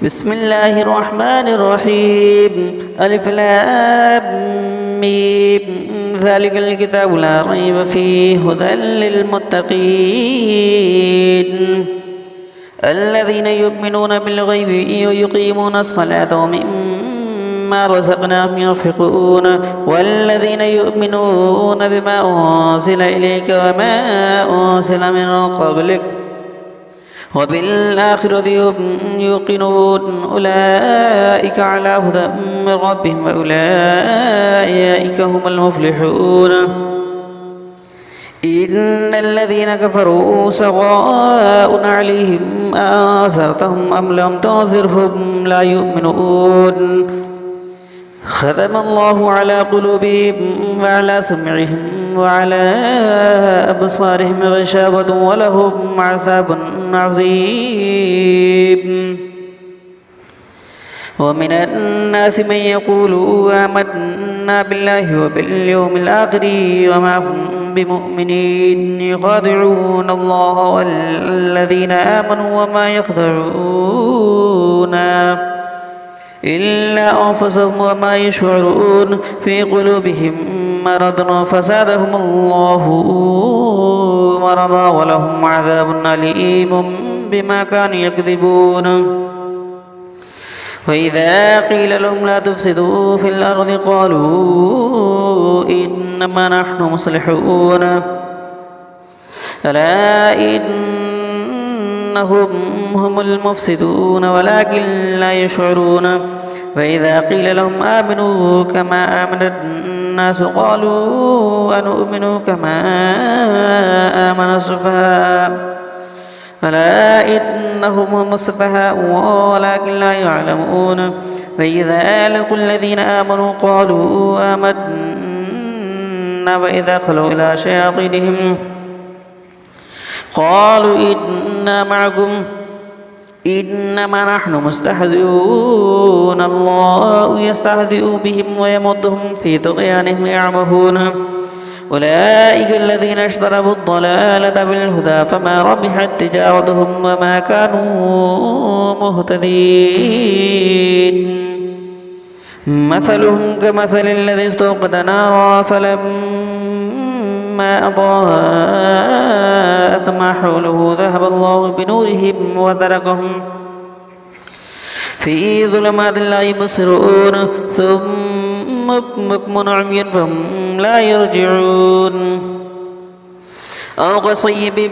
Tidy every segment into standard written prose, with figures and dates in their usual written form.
بسم الله الرحمن الرحيم ألف لام ميم ذلك الكتاب لا ريب فيه هدى للمتقين الذين يؤمنون بالغيب ويقيمون الصلاة ومما رزقناهم ينفقون والذين يؤمنون بما أنزل إليك وما أنزل من قبلك وبالآخرة يوقنون أولئك على هدى من ربهم وأولئك هم المفلحون إن الذين كفروا سواء عليهم أنذرتهم أم لم تنذرهم لا يؤمنون ختم الله على قلوبهم وعلى سمعهم وعلى أبصارهم غشاوة ولهم عذاب عظيم ومن الناس من يقول آمنا بالله وباليوم الآخر وما هم بمؤمنين يخادعون الله والذين آمنوا وما يخدعون إلا أنفسهم وما يشعرون في قلوبهم مرض فزادهم الله مرضا ولهم عذاب أليم بما كانوا يكذبون وإذا قيل لهم لا تفسدوا في الأرض قالوا إنما نحن مصلحون ألا إنهم هم المفسدون ولكن لا يشعرون وإذا قيل لهم آمنوا كما آمن الناس قالوا أنؤمن كما آمن السفهاء ألا إنهم هم السفهاء ولكن لا يعلمون وإذا لقوا الذين آمنوا قالوا آمنا وإذا خلوا إلى شياطينهم قالوا إنا معكم إنما نحن مستهزئون الله يستهزئ بهم ويمدهم في طغيانهم يعمهون أولئك الذين اشتروا الضلالة بالهدى فما ربحت تجارتهم وما كانوا مهتدين مثلهم كمثل الذي استوقد نارا فلما أضاءت ما حوله ذهب الله بنورهم وتركهم في ظلمات لا يبصرون ثم بكم عمي فهم لا يرجعون أو كصيب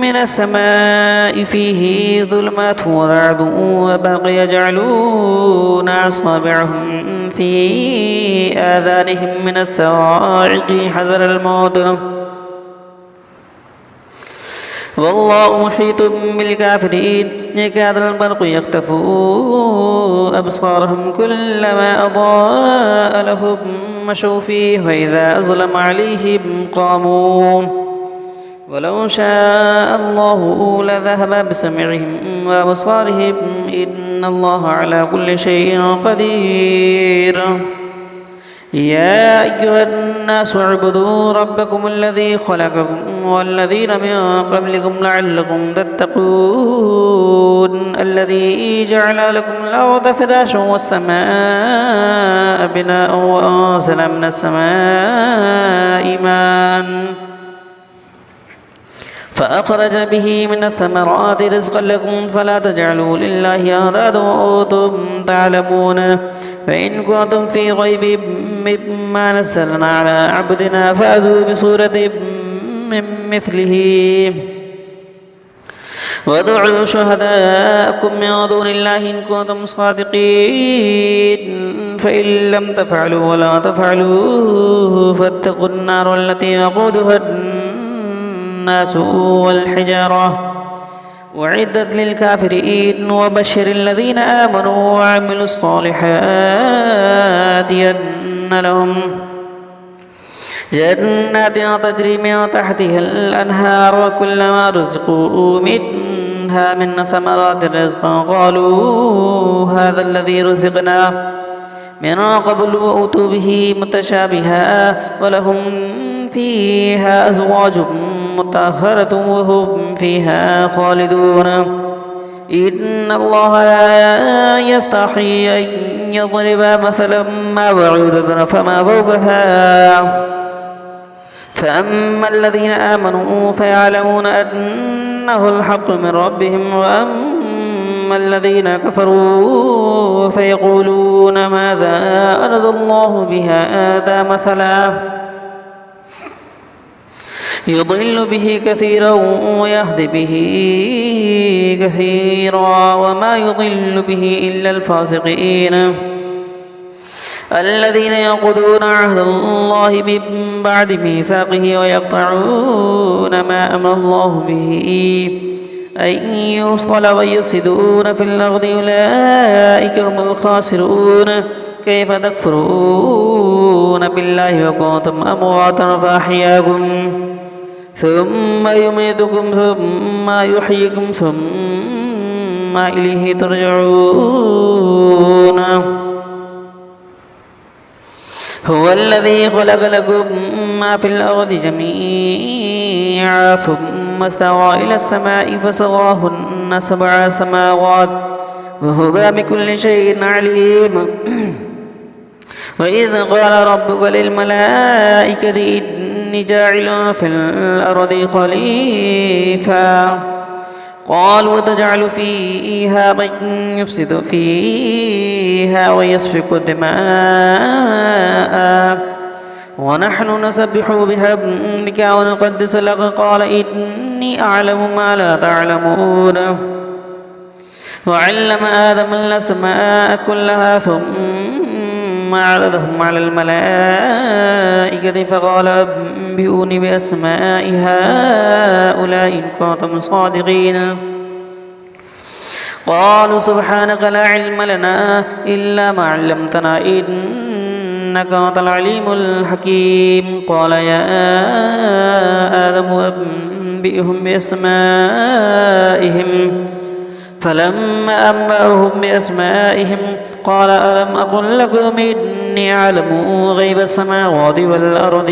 من السماء فيه ظلمات ورعد وبرق يجعلون أصابعهم في آذانهم من الصواعق حذر الموت والله محيط بالكافرين يكاد البرق يخطف أبصارهم كلما أضاء لهم مشوا فيه وإذا أظلم عليهم قاموا ولو شاء الله لذهب بسمعهم وأبصارهم إن الله على كل شيء قدير يا أيها الناس اعبدوا ربكم الذي خلقكم والذين من قبلكم لعلكم تتقون الذي جعل لكم الأرض فراشا والسماء بناء وأنزل من السماء ماء فأخرج به من الثمرات رزقا لكم فلا تجعلوا لله أندادا وأنتم تعلمون فإن كنتم في ريب مما نزلنا على عبدنا فأتوا بسورة من مثله وادعوا شهداءكم من دون الله إن كنتم صادقين فإن لم تفعلوا ولا تفعلوا فاتقوا النار التي وقودها الناس والحجارة أعدت للكافرين وبشر الذين آمنوا وعملوا الصالحات أن لهم جنات تجري من تحتها الأنهار وكلما رزقوا منها من ثمرات رزقا قالوا هذا الذي رزقنا من قبل وأتوا به متشابها ولهم فيها أزواج مطهرة وهم فيها خالدون إن الله لا يستحي أن يضرب مثلا ما بعوضة فما فوقها فأما الذين آمنوا فيعلمون أنه الحق من ربهم وأما الذين كفروا فيقولون ماذا أراد الله بهذا مثلا يضل به كثيرا ويهدي به كثيرا وما يضل به إلا الفاسقين الذين ينقضون عهد الله من بعد ميثاقه ويقطعون ما أمر الله به أن يوصل ويفسدون في الأرض أولئك هم الخاسرون كيف تكفرون بالله وكنتم أمواتا فأحياكم ثم يميتكم ثم يحييكم ثم إليه ترجعون هو الذي خلق لكم ما في الأرض جميعا ثم استوى إلى السماء فسواهن 7 سماوات وهو بكل شيء عليم وإذ قال ربك للملائكة إني جاعل في الأرض خليفة قالوا وتجعل فيها من يفسد فيها ويسفك الدماء ونحن نسبح بحمدك ونقدس لك قال إني أعلم ما لا تعلمون وعلم آدم الأسماء كلها ثم عرضهم على الملائكة فقال أنبئوني بأسماء هؤلاء إن كنتم صادقين قالوا سبحانك لا علم لنا إلا ما علمتنا إنك أنت العليم الحكيم قال يا آدم أنبئهم بأسمائهم فلما أنبأهم بأسمائهم قال ألم أقل لكم إني أعلم غيب السماوات والأرض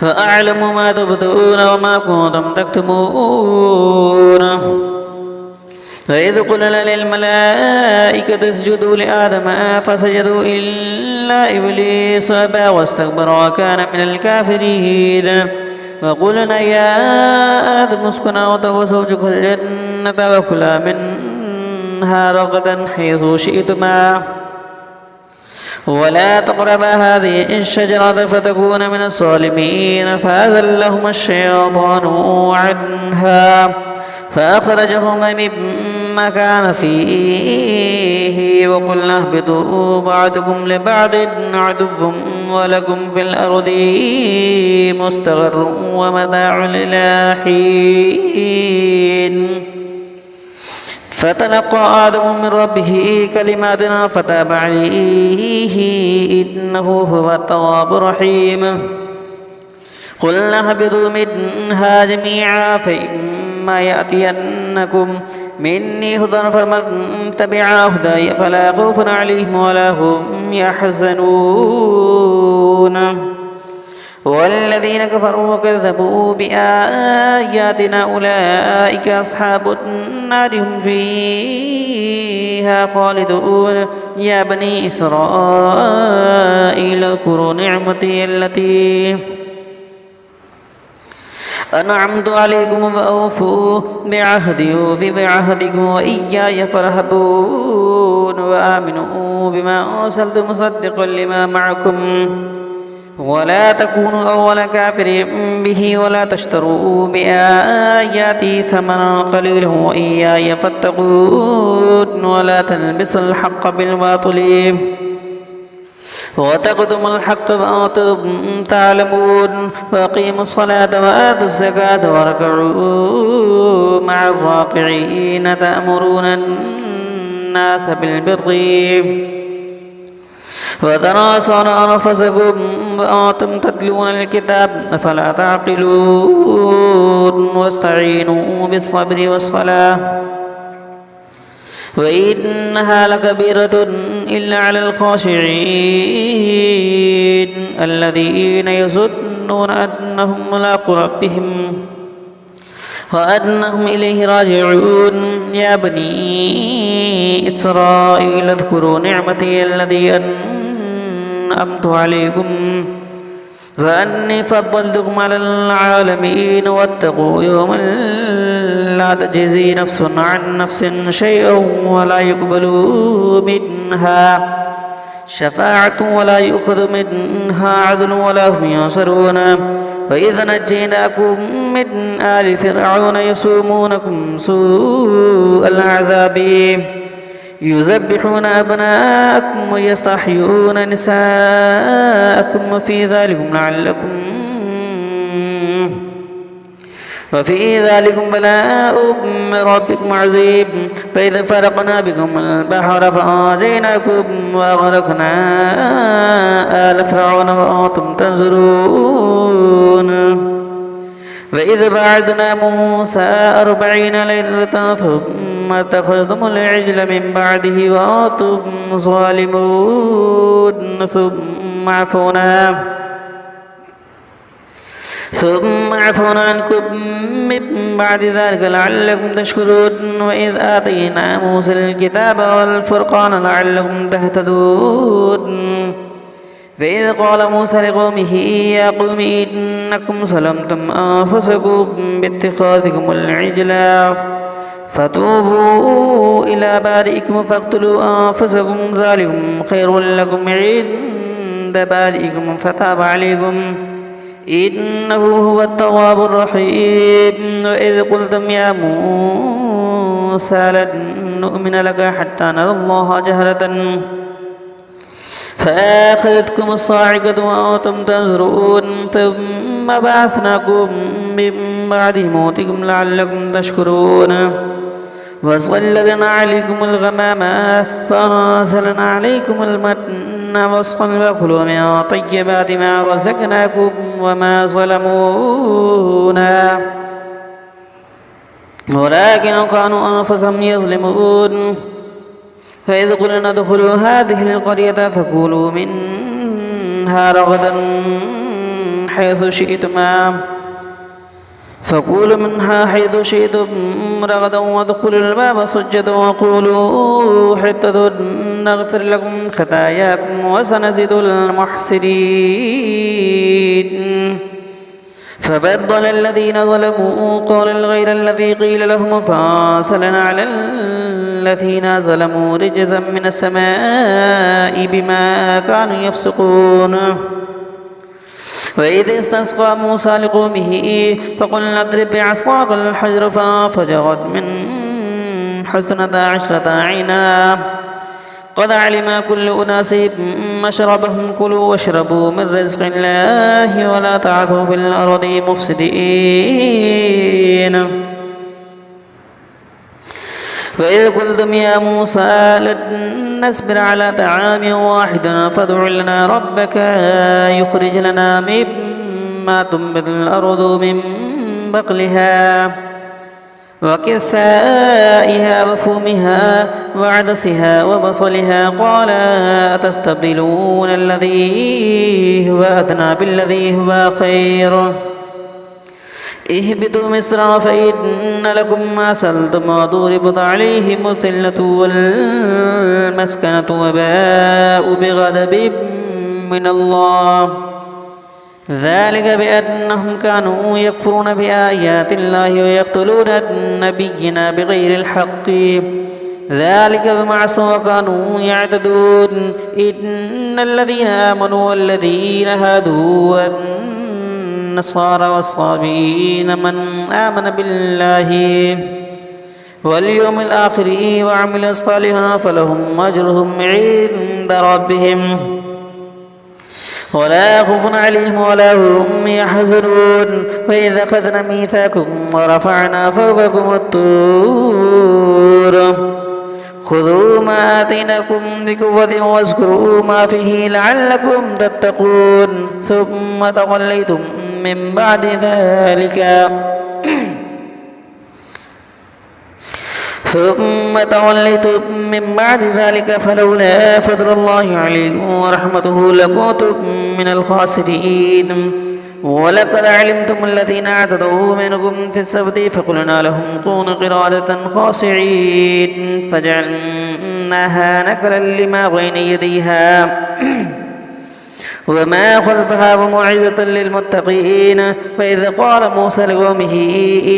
وأعلم ما تبدون وما كنتم تكتمون وإذ قلنا للملائكة اسجدوا لآدم فسجدوا إلا إبليس أبى واستكبر وكان من الكافرين وقلنا يا آدم اسكن أنت وزوجك الجنة وكلا منها رغدا حيث شئتما ولا تقربا هذه الشجرة فتكون من الظالمين فأذلهما الشيطان عنها فأخرجهما مما كان فيه وقلنا اهبطوا بعضكم لبعض عدو ولكم في الأرض مستقر ومتاع إلى حين فتلقى آدم من ربه كلمات فتاب عليه إنه هو التواب الرحيم قلنا اهبطوا منها جميعا فإما يأتينكم مني هدى فمن تبع هداي فلا خوف عليهم ولا هم يحزنون والذين كفروا وكذبوا بآياتنا أولئك أصحاب النار هم فيها خالدون يا بني إسرائيل اذكروا نعمتي التي أنعمت عليكم فأوفوا بعهدي أوف بعهدكم وإياي فارهبون وآمنوا بما أرسلت مصدقا لما معكم ولا تكونوا أول كافر به ولا تشتروا بآياتي ثمنا قليلا وإياي فاتقون ولا تلبسوا الحق بالباطل وتقدموا الحق وأنتم تعلمون وأقيموا الصلاة وآتوا الزكاة واركعوا مع الراكعين تأمرون الناس بالبر وتناصرون أنفسكم وأنتم تتلون الكتاب أفلا تعقلون واستعينوا بالصبر والصلاة وإنها لكبيرة إلا على الخاشعين الذين يظنون أنهم ملاقو ربهم وأنهم إليه راجعون يا بني إسرائيل اذكروا نعمتي التي أنعمت عليكم وأني فضلتكم على العالمين واتقوا يوما لا تجزي نفس عن نفس شيئا ولا يقبل منها شفاعة ولا يؤخذ منها عدل ولا هم ينصرون وإذا نجيناكم من آل فرعون يسومونكم سوء العذاب يذبحون أبناءكم ويستحيون نساءكم وفي ذلكم بلاء من ربكم عظيم فإذا فرقنا بكم البحر فآتيناكم وأغرقنا آل فرعون وأنتم تنظرون وإذ بعثنا موسى 40 ليلة ثم اتخذتم العجل من بعده وأنتم ظالمون ثم عفونا عنكم من بعد ذلك لعلكم تشكرون وإذ آتينا موسى الكتاب والفرقان لعلكم تهتدون فإذ قال موسى لقومه يا قوم إنكم ظلمتم أنفسكم باتخاذكم العجل فتوبوا إلى بارئكم فاقتلوا أنفسكم ذلكم خير لكم عند بارئكم فتاب عليكم إنه هو التواب الرحيم وإذ قلتم يا موسى لن نؤمن لك حتى نرى الله جهرة فأخذتكم الصاعقة وأنتم تنظرون ثم بعثناكم من بعد موتكم لعلكم تشكرون وظللنا عليكم الغمام فأنزلنا عليكم المن والصلوى كلوا من طيبات ما رزقناكم وما ظلمونا ولكن كانوا أنفسهم يظلمون فإذ قلنا ادخلوا هذه القرية فكلوا منها رغدا حيث شئتم رغدا وادخلوا الباب سجدا وقولوا حطة نغفر لكم خطاياكم وسنزيد المحسنين فبدل الذين ظلموا قولا غير الذي قيل لهم فأرسلنا على الذين ظلموا رجزا من السماء بما كانوا يفسقون وإذ استسقى موسى لقومه فقلنا اضرب بعصاك الحجر فانفجرت من 12 عينا قد علم كل أناس مشربهم كلوا واشربوا من رزق الله ولا تعثوا في الأرض مفسدين وإذ قلتم يا موسى لن نصبر على طعام واحد فادع لنا ربك يخرج لنا مما تنبت الأرض من بقلها وكثائها وفومها وعدسها وبصلها قال أتستبدلون الذي هو أدنى بالذي هو خير اهبطوا مصر فإن لكم ما سألتم وضربت عليهم الذلة والمسكنة وباءوا بغضب من الله ذلك بأنهم كانوا يكفرون بآيات الله ويقتلون النبيين بغير الحق ذلك بما عصوا وكانوا يعتدون إن الذين آمنوا والذين هادوا والنصارى والصابئين من آمن بالله واليوم الآخر وعمل صالحا فلهم أجرهم عند ربهم ولا خوف عليهم ولا هم يحزنون وإذا أخذنا ميثاقكم ورفعنا فوقكم الطور خذوا ما آتيناكم بقوة واذكروا ما فيه لعلكم تتقون ثم توليتم من بعد ذلك فلولا فضل الله عليكم ورحمته لكنتم من الخاسرين ولقد علمتم الذين اعتدوا منكم في السبت فقلنا لهم كونوا قردة خاسعين فجعلناها نكلا لما بين يديها وما خلفها وموعظة للمتقين. وإذ قال موسى لقومه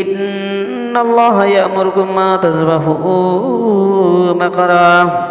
إن الله يأمركم ما تذبحوا بقرة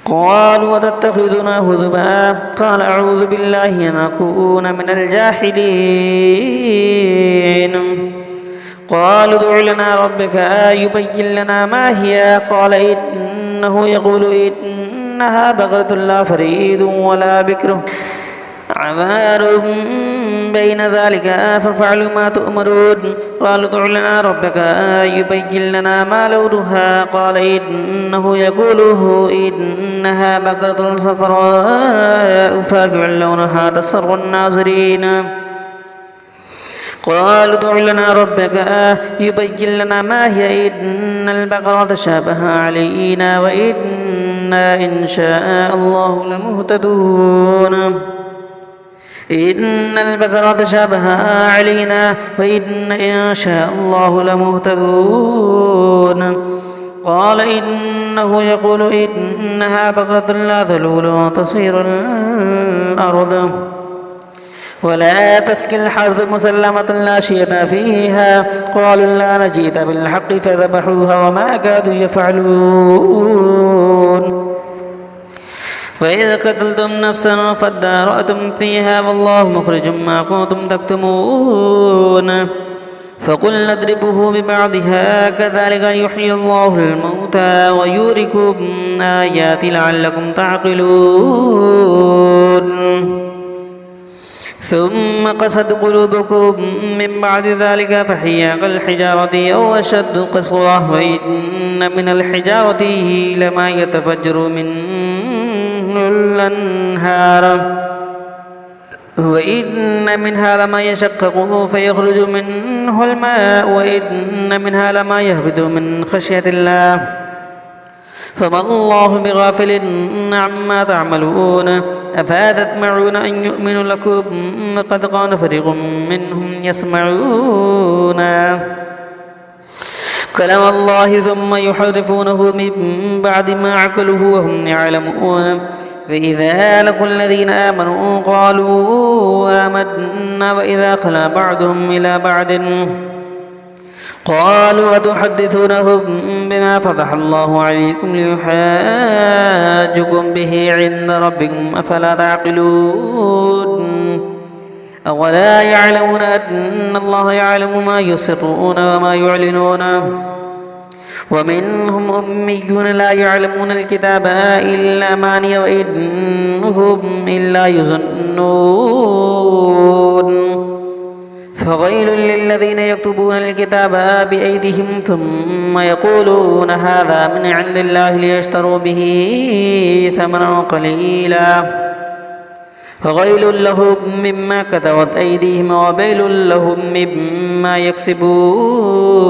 قالوا وتتخذنا هزوا قال أعوذ بالله أن أكون من الجاهلين. قالوا ادع لنا ربك يبين لنا ما هي قال إنه يقول إنها بقرة لا فريد ولا بكر عوار بين ذلك فافعلوا ما تؤمرون. قالوا ادع لنا ربك يبين لنا ما لونها قال إنه يقوله إنها بقرة صفراء فاقع لونها تسر الناظرين. قالوا ادع لنا ربك يبين لنا ما هي إن البقرة تشابه علينا وإنا إن شاء الله لمهتدون. إن البقرة تشابه علينا وإن شاء الله لمهتدون. قال إنه يقول إنها بقرة لا ذلول تصير الأرض ولا تسقي الحرث مسلمة لا شية فيها. قالوا لا نجيت بالحق فذبحوها وما كادوا يفعلون. وإذ قتلتم نفسا فادارأتم فيها والله مخرج ما كنتم تكتمون. فقلنا اضربوه ببعضها كذلك يحيي الله الموتى ويوريكم آيات لعلكم تعقلون. ثم قست قلوبكم من بعد ذلك فهي كالحجارة أو أشد قسوة وإن من الحجارة لما يتفجر منه الأنهار وإن منها لما يشقق فيخرج منه الماء وإن منها لما يهبط من خشية الله فما الله بغافل عما تعملون. أفتطمعون أن يؤمنوا لكم قد قال فريق منهم يسمعون كلام الله ثم يحرفونه من بعد ما عقلوه وهم يعلمون. فإذا لقوا الذين آمنوا قالوا آمنا وإذا خلا بعضهم إلى بعض قالوا أتحدثونهم بما فتح الله عليكم ليحاجكم به عند ربكم أفلا تعقلون. أولا يعلمون أن الله يعلم ما يسرون وما يعلنون. ومنهم أميون لا يعلمون الكتاب إلا أماني وإنهم إلا يظنون. فويل للذين يكتبون الكتاب بأيديهم ثم يقولون هذا من عند الله ليشتروا به ثمنا قليلا فويل لهم مما كتبت أيديهم وويل لهم مما يكسبون.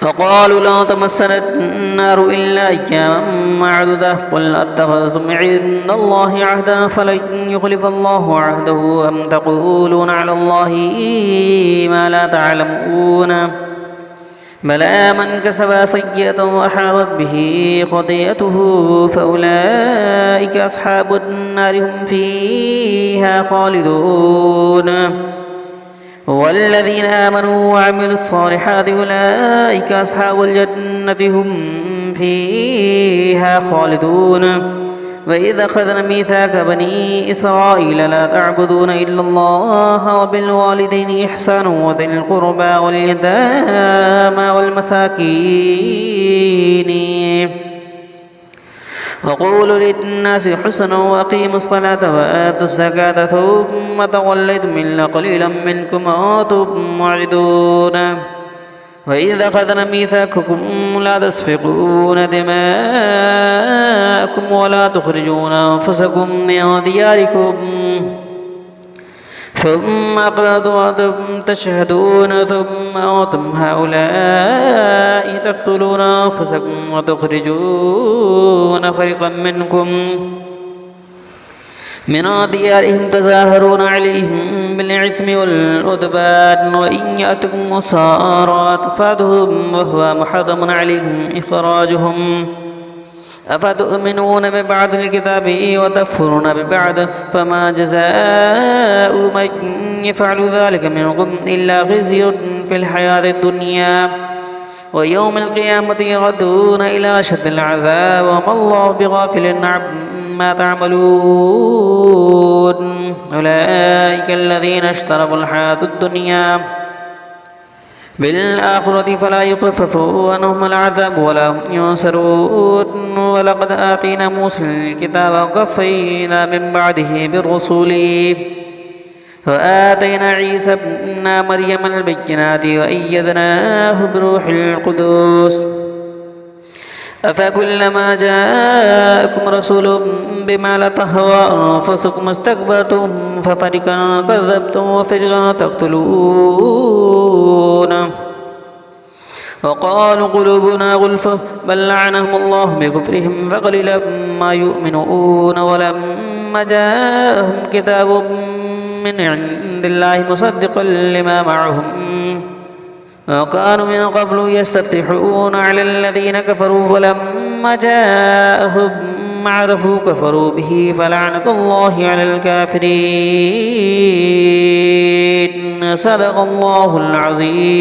فقالوا لا تمسنا النار إلا أياما معدودة قل أتخذتم عند الله عهدا فلن يخلف الله عهده أم تقولون على الله ما لا تعلمون. بلى من كسب سيئة وأحاطت به خطيئته فأولئك أصحاب النار هم فيها خالدون. والذين آمنوا وعملوا الصالحات أولئك أصحاب الجنة هم فيها خالدون. وإذا أخذنا ميثاق بني إسرائيل لا تعبدون إلا الله وبالوالدين إحسانا وذي القربى واليتامى والمساكين وقولوا للناس حسنا وأقيموا الصلاة وآتوا الزكاة ثم توليتم إلا قليلا منكم وأنتم معرضون. وإذا أخذنا ميثاقكم لا تسفكون دماءكم ولا تخرجون أنفسكم من دياركم ثم أقررتم وأنتم تشهدون ثم أنتم هؤلاء تقتلون أنفسكم وتخرجون فريقا منكم من ديارهم تظاهرون عليهم بالإثم والعدوان وإن يأتكم أسارى تفادهم وهو محرم عليهم إخراجهم أفتؤمنون ببعض الكتاب وتكفرون ببعض فما جزاء من يفعل ذلك منكم إلا خزي في الحياة الدنيا ويوم القيامة يردون إلى أشد العذاب وما الله بغافل عما تعملون أولئك الذين اشتروا الحياة الدنيا بالآخرة فلا يخفف عنهم العذاب ولا هم ينصرون ولقد آتينا موسى الكتاب وكفينا من بعده بالرسل وآتينا عيسى ابن مريم البينات وأيدناه بروح القدس أفكلما جاءكم رسول بما لا تهوى أنفسكم استكبرتم ففريقا كذبتم وفريقا تقتلون وقالوا قلوبنا غلفة بل لعنهم الله بكفرهم فقليلا ما يؤمنون ولما جاءهم كتاب من عند الله مصدقا لما معهم وكانوا من قبل يستفتحون على الذين كفروا فلما جاءهم ما عرفوا كفروا به فلعنة الله على الكافرين صدق الله العظيم.